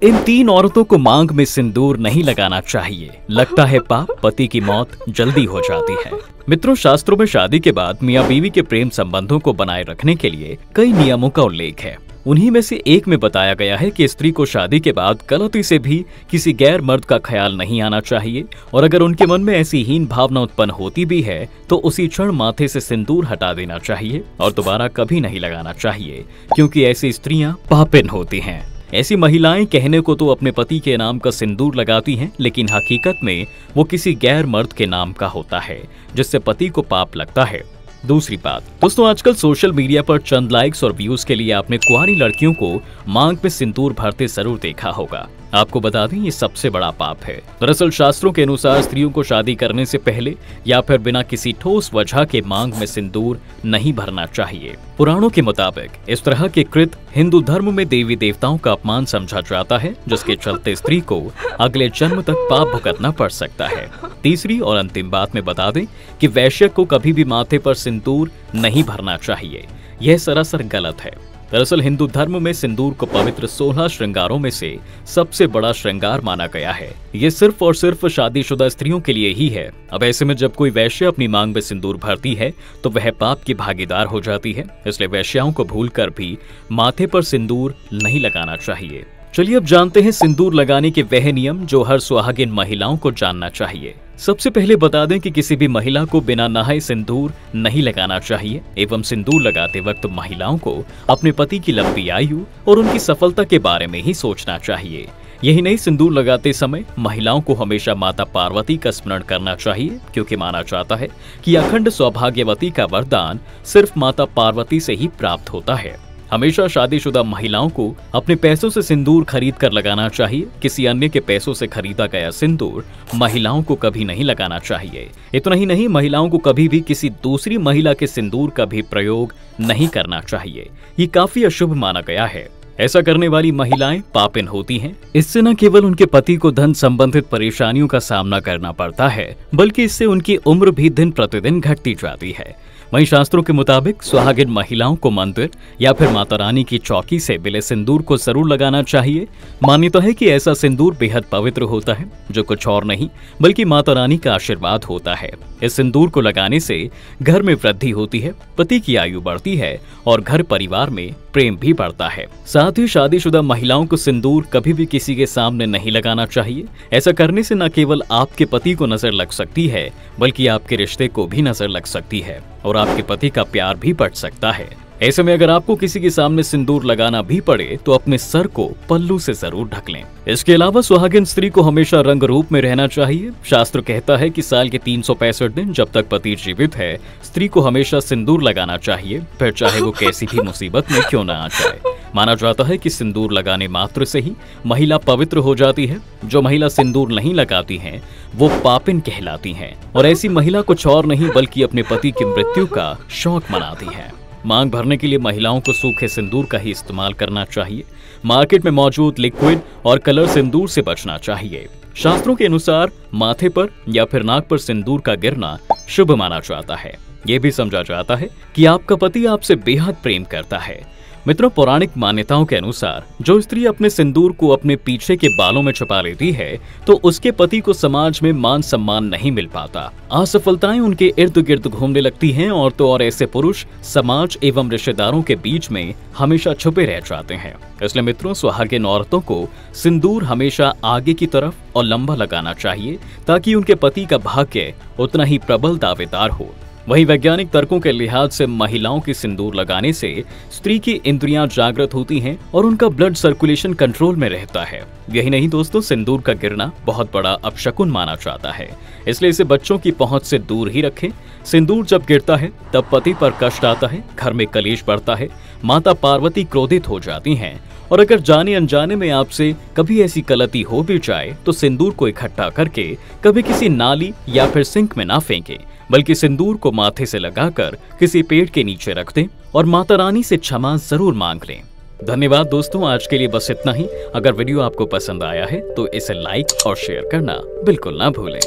इन 3 औरतों को मांग में सिंदूर नहीं लगाना चाहिए। लगता है पाप, पति की मौत जल्दी हो जाती है। मित्रों, शास्त्रों में शादी के बाद मियां बीवी के प्रेम संबंधों को बनाए रखने के लिए कई नियमों का उल्लेख है। उन्हीं में से एक में बताया गया है कि स्त्री को शादी के बाद गलती से भी किसी गैर मर्द का ख्याल नहीं आना चाहिए, और अगर उनके मन में ऐसी हीन भावना उत्पन्न होती भी है तो उसी क्षण माथे से सिंदूर हटा देना चाहिए और दोबारा कभी नहीं लगाना चाहिए, क्योंकि ऐसी स्त्रियां पापिन होती हैं। ऐसी महिलाएं कहने को तो अपने पति के नाम का सिंदूर लगाती हैं, लेकिन हकीकत में वो किसी गैर मर्द के नाम का होता है, जिससे पति को पाप लगता है। दूसरी बात दोस्तों, आजकल सोशल मीडिया पर चंद लाइक्स और व्यूज के लिए आपने कुंवारी लड़कियों को मांग में सिंदूर भरते जरूर देखा होगा। आपको बता दें, ये सबसे बड़ा पाप है। दरअसल शास्त्रों के अनुसार स्त्रियों को शादी करने से पहले या फिर बिना किसी ठोस वजह के मांग में सिंदूर नहीं भरना चाहिए। पुराणों के मुताबिक इस तरह के कृत्य हिंदू धर्म में देवी देवताओं का अपमान समझा जाता है, जिसके चलते स्त्री को अगले जन्म तक पाप भुगतना पड़ सकता है। तीसरी और अंतिम बात में बता दें कि वैश्य को कभी भी माथे पर सिंदूर नहीं भरना चाहिए। यह सरासर गलत है। दरअसल हिंदू धर्म में सिंदूर को पवित्र 16 श्रृंगारों में से सबसे बड़ा श्रृंगार माना गया है। ये सिर्फ और सिर्फ शादीशुदा स्त्रियों के लिए ही है। अब ऐसे में जब कोई वैश्य अपनी मांग में सिंदूर भरती है तो वह पाप की भागीदार हो जाती है। इसलिए वैश्याओं को भूलकर भी माथे पर सिंदूर नहीं लगाना चाहिए। चलिए अब जानते हैं सिंदूर लगाने के वह नियम जो हर सुहागिन महिलाओं को जानना चाहिए। सबसे पहले बता दें कि किसी भी महिला को बिना नहाए सिंदूर नहीं लगाना चाहिए एवं सिंदूर लगाते वक्त महिलाओं को अपने पति की लंबी आयु और उनकी सफलता के बारे में ही सोचना चाहिए। यही नहीं, सिंदूर लगाते समय महिलाओं को हमेशा माता पार्वती का स्मरण करना चाहिए, क्योंकि माना जाता है कि अखंड सौभाग्यवती का वरदान सिर्फ माता पार्वती से ही प्राप्त होता है। हमेशा शादीशुदा महिलाओं को अपने पैसों से सिंदूर खरीद कर लगाना चाहिए। किसी अन्य के पैसों से खरीदा गया सिंदूर महिलाओं को कभी नहीं लगाना चाहिए। इतना ही नहीं, महिलाओं को कभी भी किसी दूसरी महिला के सिंदूर का भी प्रयोग नहीं करना चाहिए। ये काफी अशुभ माना गया है। ऐसा करने वाली महिलाएं पापिन होती हैं। इससे न केवल उनके पति को धन संबंधित परेशानियों का सामना करना पड़ता है, बल्कि इससे उनकी उम्र भी दिन प्रतिदिन घटती जाती है। वहीं शास्त्रों के मुताबिक सुहागिन महिलाओं को मंदिर या फिर माता रानी की चौकी से मिले सिंदूर को जरूर लगाना चाहिए। मान्यता है कि ऐसा सिंदूर बेहद पवित्र होता है, जो कुछ और नहीं बल्कि माता रानी का आशीर्वाद होता है। इस सिंदूर को लगाने से घर में वृद्धि होती है, पति की आयु बढ़ती है और घर परिवार में प्रेम भी बढ़ता है। साथ ही शादीशुदा महिलाओं को सिंदूर कभी भी किसी के सामने नहीं लगाना चाहिए। ऐसा करने से न केवल आपके पति को नजर लग सकती है, बल्कि आपके रिश्ते को भी नजर लग सकती है और आपके पति का प्यार भी बढ़ सकता है। ऐसे में अगर आपको किसी के सामने सिंदूर लगाना भी पड़े तो अपने सर को पल्लू से जरूर ढक लें। इसके अलावा सुहागिन स्त्री को हमेशा रंग रूप में रहना चाहिए। शास्त्र कहता है कि साल के 365 दिन जब तक पति जीवित है, स्त्री को हमेशा सिंदूर लगाना चाहिए, फिर चाहे वो कैसी भी मुसीबत में क्यों ना आ जाए। माना जाता है कि सिंदूर लगाने मात्र से ही महिला पवित्र हो जाती है। जो महिला सिंदूर नहीं लगाती हैं, वो पापिन कहलाती हैं और ऐसी महिला कुछ और नहीं बल्कि अपने पति की मृत्यु का शौक मनाती है। मांग भरने के लिए महिलाओं को सूखे सिंदूर का ही इस्तेमाल करना चाहिए। मार्केट में मौजूद लिक्विड और कलर सिंदूर से बचना चाहिए। शास्त्रों के अनुसार माथे पर या फिर नाक पर सिंदूर का गिरना शुभ माना जाता है। ये भी समझा जाता है कि आपका पति आपसे बेहद प्रेम करता है। मित्रों, पौराणिक मान्यताओं के अनुसार जो स्त्री अपने सिंदूर को अपने पीछे के बालों में छुपा लेती है तो उसके पति को समाज में मान सम्मान नहीं मिल पाता। असफलताएं उनके इर्द गिर्द घूमने लगती हैं और तो और ऐसे पुरुष समाज एवं रिश्तेदारों के बीच में हमेशा छुपे रह जाते हैं। इसलिए मित्रों, सुहागिन औरतों को सिंदूर हमेशा आगे की तरफ और लंबा लगाना चाहिए, ताकि उनके पति का भाग्य उतना ही प्रबल दावेदार हो। वहीं वैज्ञानिक तर्कों के लिहाज से महिलाओं की सिंदूर लगाने से स्त्री की इंद्रियां जागृत होती हैं और उनका ब्लड सर्कुलेशन कंट्रोल में रहता है। यही नहीं दोस्तों, सिंदूर का गिरना बहुत बड़ा अपशकुन माना जाता है, इसलिए इसे बच्चों की पहुंच से दूर ही रखें। सिंदूर जब गिरता है तब पति पर कष्ट आता है, घर में कलेश बढ़ता है, माता पार्वती क्रोधित हो जाती हैं और अगर जाने अनजाने में आपसे कभी ऐसी गलती हो भी जाए तो सिंदूर को इकट्ठा करके कभी किसी नाली या फिर सिंक में ना फेंकें, बल्कि सिंदूर को माथे से लगाकर किसी पेड़ के नीचे रख दें और माता रानी से क्षमा जरूर मांग लें। धन्यवाद दोस्तों, आज के लिए बस इतना ही। अगर वीडियो आपको पसंद आया है तो इसे लाइक और शेयर करना बिल्कुल ना भूलें।